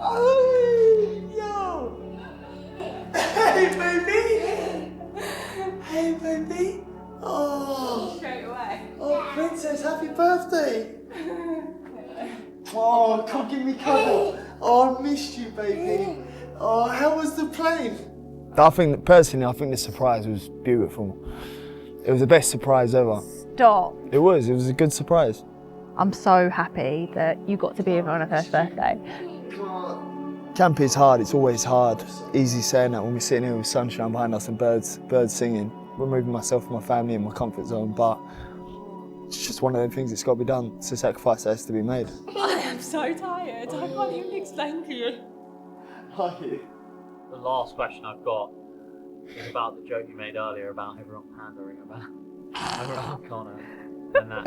Oh, yo! Hey, baby! Hey, baby! Oh! Straight away. Oh, princess, happy birthday! Oh, come give me cuddle. Oh, I missed you, baby. Oh, how was the plane? Personally, I think the surprise was beautiful. It was the best surprise ever. Stop. It was a good surprise. I'm so happy that you got to be here on her first birthday. Camp is hard, it's always hard. Easy saying that when we're sitting here with sunshine behind us and birds singing. Removing myself from my family and my comfort zone, but it's just one of those things that's got to be done. It's a sacrifice that has to be made. I am so tired, I can't even explain to you. Are you? The last question I've got is about the joke you made earlier about everyone pandering about Conor and that.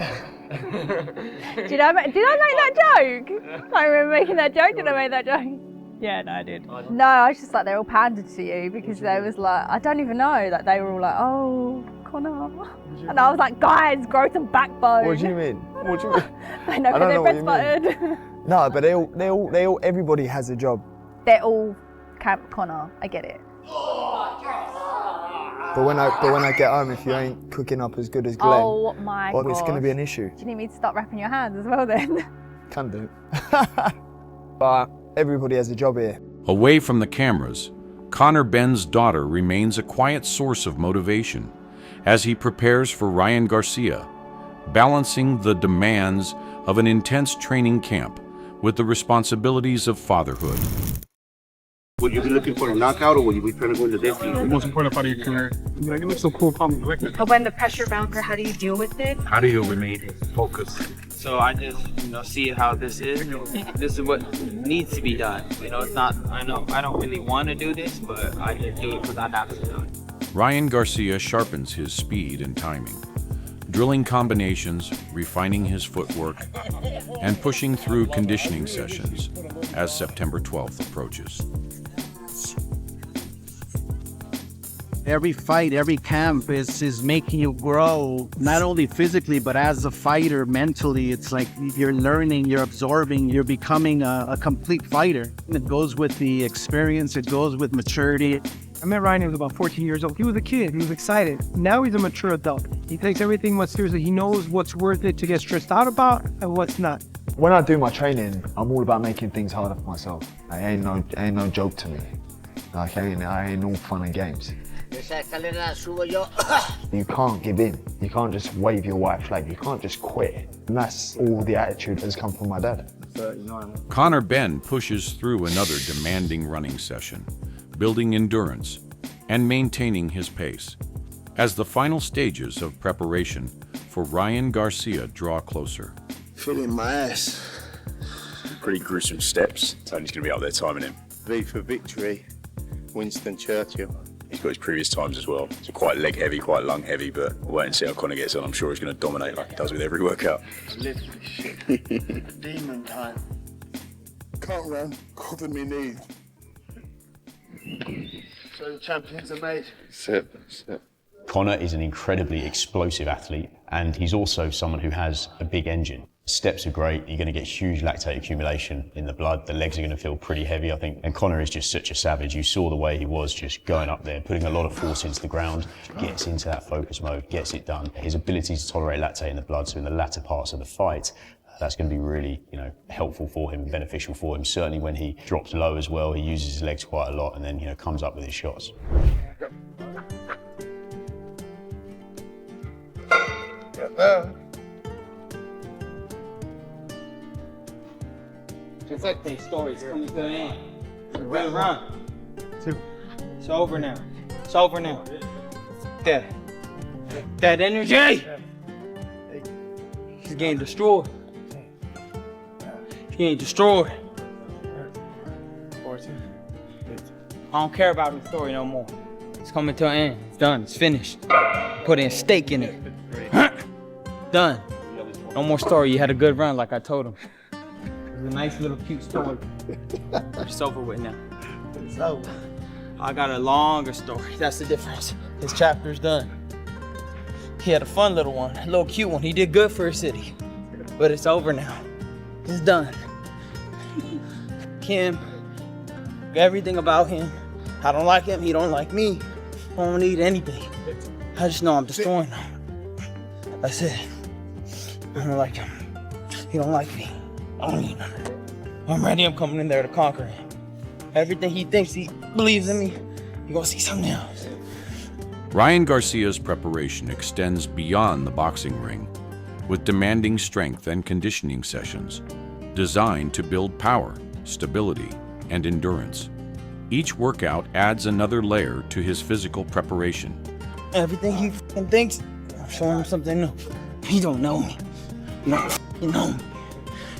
Did I make that joke? I remember making that joke. Did I make that joke? Yeah, no, I did. No, I was just like, they all pandered to you because they was like, I don't even know, like they were all like, oh, Conor. And I was like, guys, grow some backbone. What do you mean? What do you mean? I know, because they're breast-buttered. No, but they all, everybody has a job. They're all Camp Conor, I get it. But when I get home, if you ain't cooking up as good as Glenn, oh my god, it's going to be an issue. Do you need me to start wrapping your hands as well then? Can do. But everybody has a job here. Away from the cameras, Conor Benn's daughter remains a quiet source of motivation as he prepares for Ryan Garcia, balancing the demands of an intense training camp with the responsibilities of fatherhood. Would you be looking for a knockout, or would you be trying to go into this? The most important part of your career. Like, it looks so cool, But when the pressure mounts, how do you deal with it? How do you remain focused? So I just, see how this is. This is what needs to be done. It's not, I don't really want to do this, but I just do it because I have to do it. Ryan Garcia sharpens his speed and timing, drilling combinations, refining his footwork, and pushing through conditioning sessions as September 12th approaches. Every fight, every camp is making you grow, not only physically, but as a fighter, mentally. It's like you're learning, you're absorbing, you're becoming a complete fighter. It goes with the experience, it goes with maturity. I met Ryan, he was about 14 years old. He was a kid, he was excited. Now he's a mature adult. He takes everything much seriously. He knows what's worth it to get stressed out about and what's not. When I do my training, I'm all about making things harder for myself. It ain't no joke to me. Like, I ain't all fun and games. You can't give in. You can't just wave your white flag. You can't just quit. And that's all the attitude that's come from my dad. Conor Benn pushes through another demanding running session, building endurance and maintaining his pace as the final stages of preparation for Ryan Garcia draw closer. Feeling my ass. Pretty gruesome steps. Tony's going to be up there timing him. V for victory, Winston Churchill. He's got his previous times as well. So quite leg heavy, quite lung heavy, but we'll wait and see how Conor gets on. I'm sure he's going to dominate like he does with every workout. Literally shit. Demon time. Can't run, cover me knee. So the champions are made. Sit. Conor is an incredibly explosive athlete, and he's also someone who has a big engine. Steps are great, you're going to get huge lactate accumulation in the blood, the legs are going to feel pretty heavy, I think. And Conor is just such a savage. You saw the way he was just going up there, putting a lot of force into the ground, gets into that focus mode, gets it done. His ability to tolerate lactate in the blood, so in the latter parts of the fight, that's going to be really, helpful for him and beneficial for him. Certainly when he drops low as well, he uses his legs quite a lot and then, comes up with his shots. Just like these stories coming to an end. We're run. It's over now. It's over now. That energy! He's getting destroyed. He's getting destroyed. I don't care about the story no more. It's coming to an end. It's done. It's finished. Put in stake in it. Done. No more story. You had a good run like I told him. It was a nice little cute story. It's over with now. It's over. I got a longer story. That's the difference. His chapter's done. He had a fun little one, a little cute one. He did good for his city. But it's over now. It's done. Kim, everything about him. I don't like him, he don't like me. I don't need anything. I just know I'm destroying him. That's it. I don't like him. He don't like me. I don't need him. I'm ready, I'm coming in there to conquer him. Everything he thinks he believes in me, you're gonna see something else. Ryan Garcia's preparation extends beyond the boxing ring, with demanding strength and conditioning sessions designed to build power, stability, and endurance. Each workout adds another layer to his physical preparation. Everything he thinks, I'm showing him something new. He don't know me. You don't know me.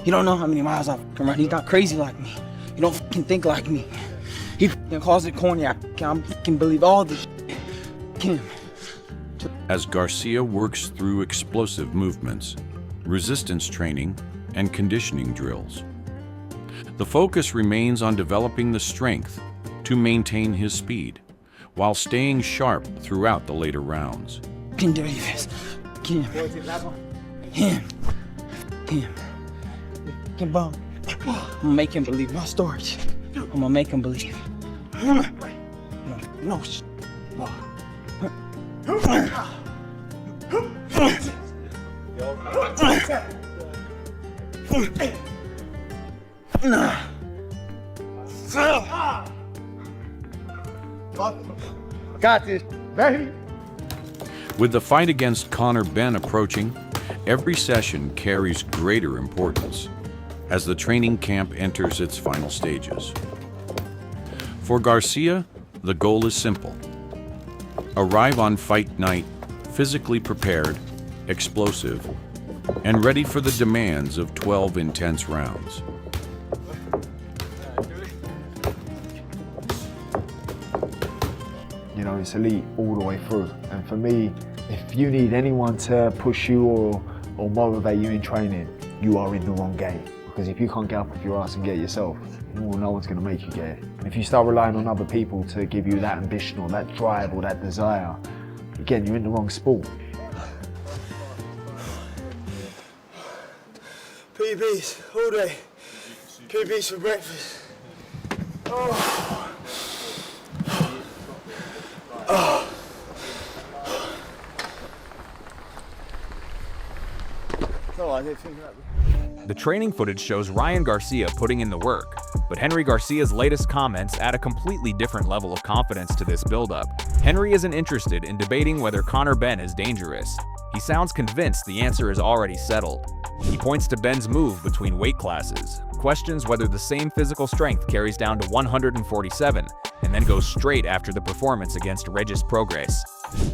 You don't know how many miles I've run. He's not crazy like me. You don't think like me. He calls it corny. I can believe all this shit. As Garcia works through explosive movements, resistance training, and conditioning drills, the focus remains on developing the strength to maintain his speed, while staying sharp throughout the later rounds. Can do this. Him. I'm gonna make him believe my stories. I'm gonna make him believe. No. Got this, baby. With the fight against Conor Benn approaching, every session carries greater importance as the training camp enters its final stages. For Garcia, the goal is simple. Arrive on fight night physically prepared, explosive, and ready for the demands of 12 intense rounds. You know, it's elite all the way through. And for me, if you need anyone to push you or motivate you in training, you are in the wrong game. Because if you can't get up off your ass and get it yourself, well, no one's going to make you get it. If you start relying on other people to give you that ambition or that drive or that desire, again, you're in the wrong sport. PBs all day. PBs for breakfast. Oh. Oh. No, I didn't think that. The training footage shows Ryan Garcia putting in the work, but Henry Garcia's latest comments add a completely different level of confidence to this build-up. Henry isn't interested in debating whether Conor Benn is dangerous. He sounds convinced the answer is already settled. He points to Benn's move between weight classes, questions whether the same physical strength carries down to 147, and then goes straight after the performance against Regis Progress.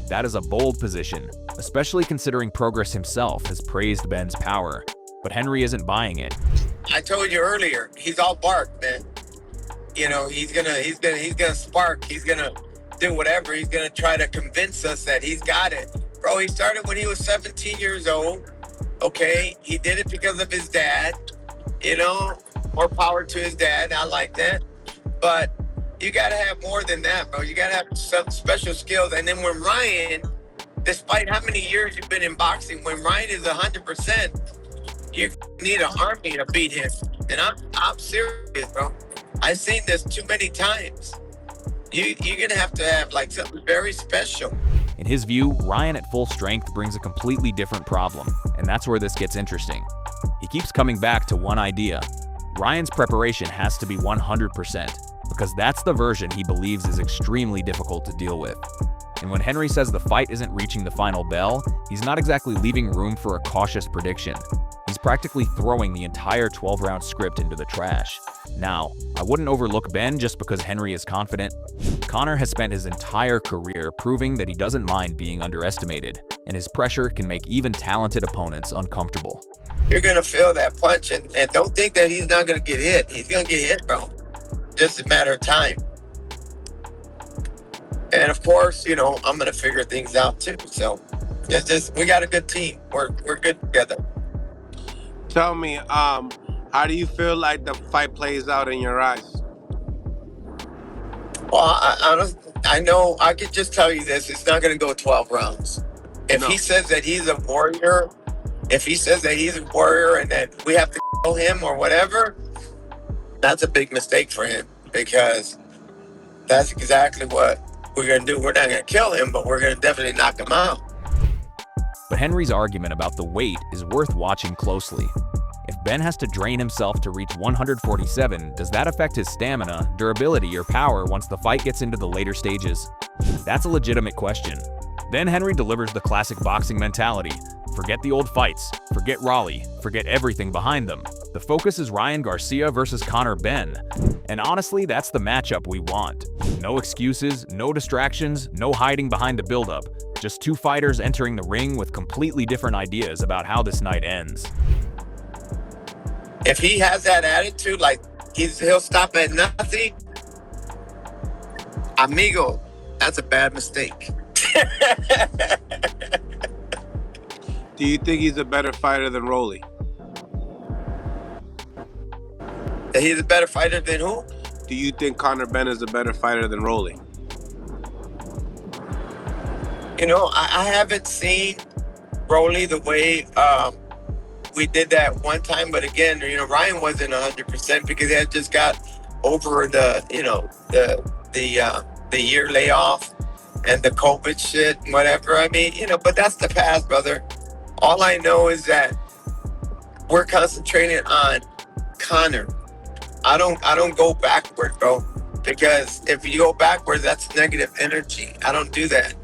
That is a bold position, especially considering Progress himself has praised Benn's power. But Henry isn't buying it. I told you earlier, he's all bark, man. You know, he's gonna spark. He's gonna do whatever. He's gonna try to convince us that he's got it. Bro, he started when he was 17 years old. Okay, he did it because of his dad. You know, more power to his dad. I like that. But you gotta have more than that, bro. You gotta have some special skills. And then when Ryan, despite how many years you've been in boxing, when Ryan is 100%, you need an army to beat him. And I'm serious, bro. I've seen this too many times. You're gonna have to have like something very special. In his view, Ryan at full strength brings a completely different problem, and that's where this gets interesting. He keeps coming back to one idea. Ryan's preparation has to be 100%, because that's the version he believes is extremely difficult to deal with. And when Henry says the fight isn't reaching the final bell, he's not exactly leaving room for a cautious prediction. He's practically throwing the entire 12-round script into the trash. Now, I wouldn't overlook Benn just because Henry is confident. Conor has spent his entire career proving that he doesn't mind being underestimated, and his pressure can make even talented opponents uncomfortable. You're gonna feel that punch, and don't think that he's not gonna get hit. He's gonna get hit, bro. Just a matter of time. And of course, you know, I'm gonna figure things out too. So it's just, we got a good team. We're good together. Tell me, how do you feel like the fight plays out in your eyes? Well, I know, I could just tell you this, it's not gonna go 12 rounds. If he says that he's a warrior, and that we have to kill him or whatever, that's a big mistake for him. because that's exactly what we're going to do. We're not going to kill him, but we're going to definitely knock him out. But Henry's argument about the weight is worth watching closely. If Ben has to drain himself to reach 147, does that affect his stamina, durability, or power once the fight gets into the later stages? That's a legitimate question. Then Henry delivers the classic boxing mentality. Forget the old fights, forget Raleigh, forget everything behind them. The focus is Ryan Garcia versus Conor Benn. And honestly, that's the matchup we want. No excuses, no distractions, no hiding behind the buildup. Just two fighters entering the ring with completely different ideas about how this night ends. If he has that attitude, like he'll stop at nothing, amigo, that's a bad mistake. Do you think he's a better fighter than Rolly? That he's a better fighter than who? Do you think Conor Benn is a better fighter than Rolly? You know, I haven't seen Rolly the way we did that one time, but again, you know, Ryan wasn't 100% because he had just got over the, you know, the year layoff and the COVID shit, whatever. I mean, you know, but that's the past, brother. All I know is that we're concentrating on Conor. I don't go backward, bro, because if you go backwards, that's negative energy. I don't do that.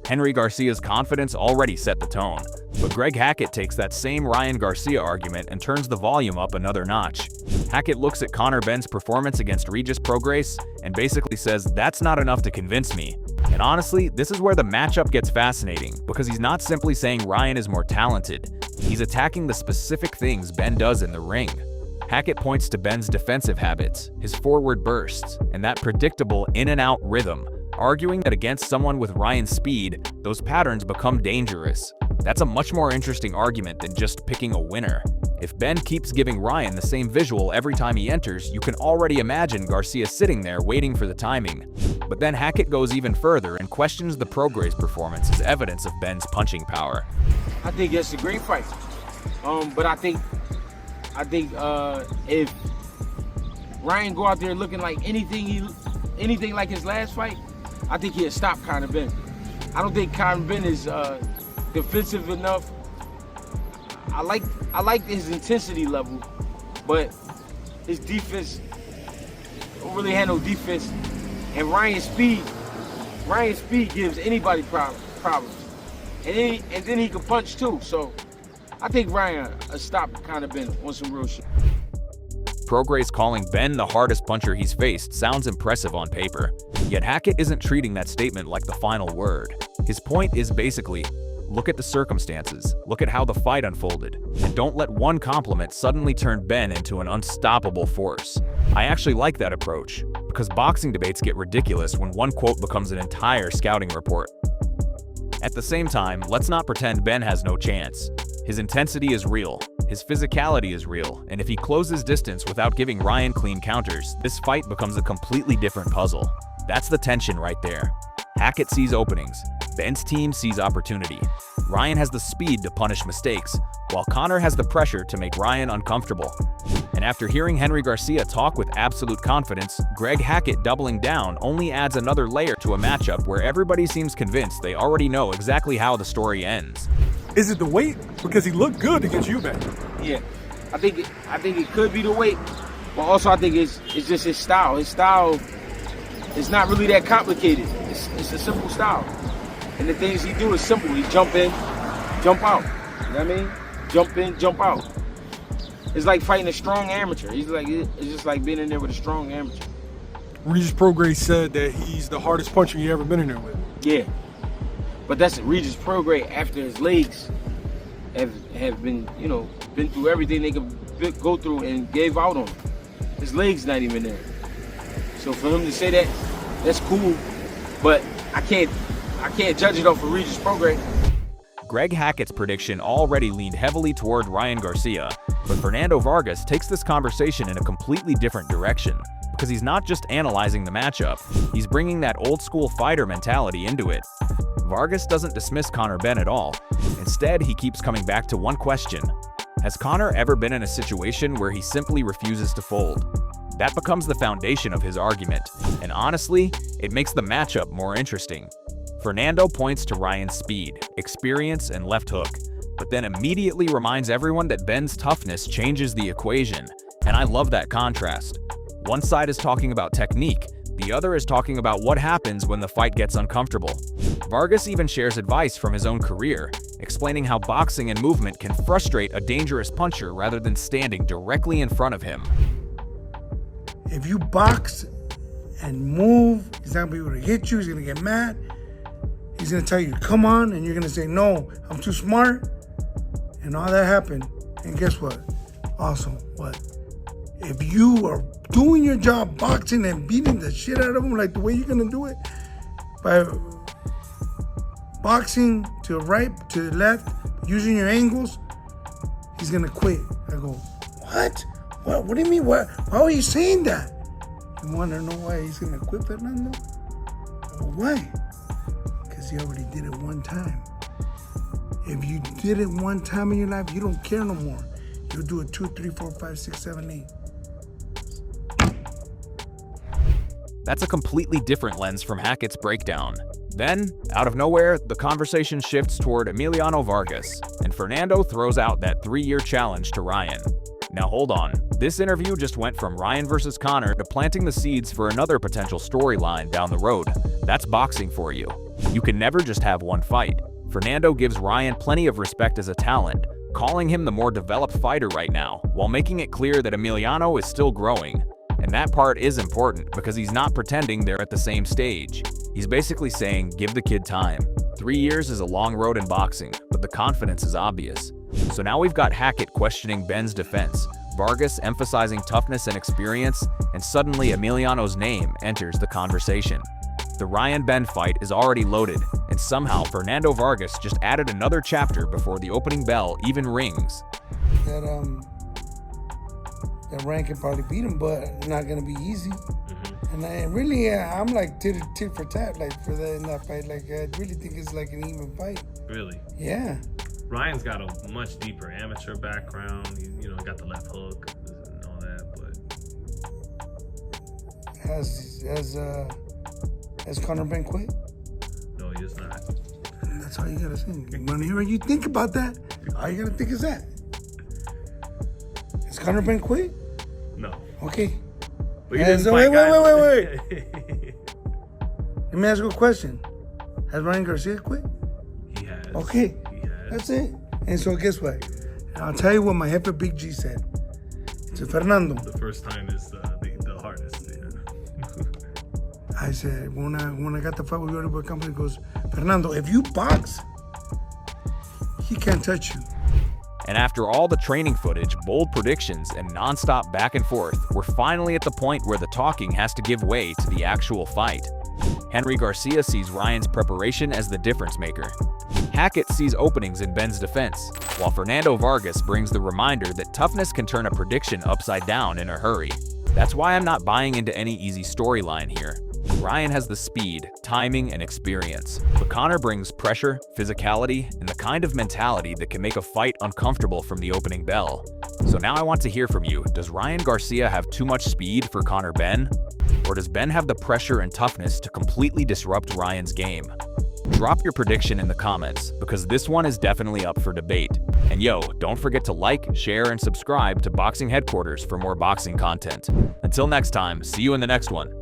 Henry Garcia's confidence already set the tone, but Greg Hackett takes that same Ryan Garcia argument and turns the volume up another notch. Hackett looks at Conor Benn's performance against Regis Prograis and basically says that's not enough to convince me. And honestly, this is where the matchup gets fascinating, because he's not simply saying Ryan is more talented, he's attacking the specific things Ben does in the ring. Hackett points to Ben's defensive habits, his forward bursts, and that predictable in-and-out rhythm, arguing that against someone with Ryan's speed, those patterns become dangerous. That's a much more interesting argument than just picking a winner. If Ben keeps giving Ryan the same visual every time he enters, you can already imagine Garcia sitting there waiting for the timing. But then Hackett goes even further and questions the Prograis performance as evidence of Ben's punching power. I think it's a great fight. But I think if Ryan go out there looking like anything like his last fight, I think he'll stop Conor Benn. I don't think Conor Benn is defensive enough. I like his intensity level, but his defense don't really have no defense. And Ryan's speed gives anybody problems. And then he can punch too. So I think Ryan stopped Conor Benn on some real shit. Prograis calling Ben the hardest puncher he's faced sounds impressive on paper, yet Hackett isn't treating that statement like the final word. His point is basically, look at the circumstances, look at how the fight unfolded, and don't let one compliment suddenly turn Ben into an unstoppable force. I actually like that approach, because boxing debates get ridiculous when one quote becomes an entire scouting report. At the same time, let's not pretend Ben has no chance. His intensity is real, his physicality is real, and if he closes distance without giving Ryan clean counters, this fight becomes a completely different puzzle. That's the tension right there. Hackett sees openings, Ben's team sees opportunity. Ryan has the speed to punish mistakes, while Conor has the pressure to make Ryan uncomfortable. And after hearing Henry Garcia talk with absolute confidence, Greg Hackett doubling down only adds another layer to a matchup where everybody seems convinced they already know exactly how the story ends. Is it the weight? Because he looked good against Eubank. Yeah, I think it could be the weight, but also I think it's just his style. His style is not really that complicated. It's a simple style, and the things he do is simple. He jump in, jump out. You know what I mean? Jump in, jump out. It's like fighting a strong amateur. It's just like being in there with a strong amateur. Regis Prograis said that he's the hardest puncher you ever been in there with. Yeah, but that's Regis Prograis after his legs have been, you know, been through everything they could go through and gave out on him. His legs not even there. So for him to say that, that's cool, but I can't judge it off of Regis Prograis. Greg Hackett's prediction already leaned heavily toward Ryan Garcia, but Fernando Vargas takes this conversation in a completely different direction, because he's not just analyzing the matchup, he's bringing that old-school fighter mentality into it. Vargas doesn't dismiss Conor Benn at all. Instead, he keeps coming back to one question. Has Conor ever been in a situation where he simply refuses to fold? That becomes the foundation of his argument, and honestly, it makes the matchup more interesting. Fernando points to Ryan's speed, experience, and left hook, but then immediately reminds everyone that Benn's toughness changes the equation, and I love that contrast. One side is talking about technique, the other is talking about what happens when the fight gets uncomfortable. Vargas even shares advice from his own career, explaining how boxing and movement can frustrate a dangerous puncher rather than standing directly in front of him. If you box and move, he's not gonna be able to hit you, he's gonna get mad. He's gonna tell you, come on, and you're gonna say, no, I'm too smart. And all that happened. And guess what? Also, what? If you are doing your job boxing and beating the shit out of him like the way you're gonna do it, by boxing to the right, to the left, using your angles, he's gonna quit. I go, what? What do you mean? Why are you saying that? You wanna know why he's gonna quit, Fernando? Why? Because he already did it one time. If you did it one time in your life, you don't care no more. You'll do it 2, 3, 4, 5, 6, 7, 8. That's a completely different lens from Hackett's breakdown. Then, out of nowhere, the conversation shifts toward Emiliano Vargas, and Fernando throws out that 3-year challenge to Ryan. Now hold on, this interview just went from Ryan versus Conor to planting the seeds for another potential storyline down the road. That's boxing for you. You can never just have one fight. Fernando gives Ryan plenty of respect as a talent, calling him the more developed fighter right now, while making it clear that Emiliano is still growing. And that part is important because he's not pretending they're at the same stage. He's basically saying, give the kid time. 3 years is a long road in boxing, but the confidence is obvious. So now we've got Hackett questioning Benn's defense, Vargas emphasizing toughness and experience, and suddenly Emiliano's name enters the conversation. The Ryan-Benn fight is already loaded, and somehow Fernando Vargas just added another chapter before the opening bell even rings. That Ryan can probably beat him, but not gonna be easy. And I'm like tit for tat, like in that fight. Like I really think it's like an even fight. Really? Yeah. Ryan's got a much deeper amateur background. You know, got the left hook and all that, but has Conor Benn quit? No, he is not. That's all you gotta say. When you think about that, all you gotta think is that. Has Conor Benn quit? No. Okay. But he didn't fight wait. Let me ask you a question. Has Ryan Garcia quit? He has. Okay. He has. That's it. And so guess what? I'll tell you what my Jefe Big G said. To Fernando. The first time is the hardest. Yeah. I said, when I got the fight with Yoruba Company, he goes, Fernando, if you box, he can't touch you. And after all the training footage, bold predictions, and non-stop back and forth, we're finally at the point where the talking has to give way to the actual fight. Henry Garcia sees Ryan's preparation as the difference maker. Hackett sees openings in Benn's defense, while Fernando Vargas brings the reminder that toughness can turn a prediction upside down in a hurry. That's why I'm not buying into any easy storyline here. Ryan has the speed, timing, and experience, but Conor brings pressure, physicality, and the kind of mentality that can make a fight uncomfortable from the opening bell. So now I want to hear from you. Does Ryan Garcia have too much speed for Conor Benn? Or does Benn have the pressure and toughness to completely disrupt Ryan's game? Drop your prediction in the comments, because this one is definitely up for debate. And yo, don't forget to like, share, and subscribe to Boxing Headquarters for more boxing content. Until next time, see you in the next one.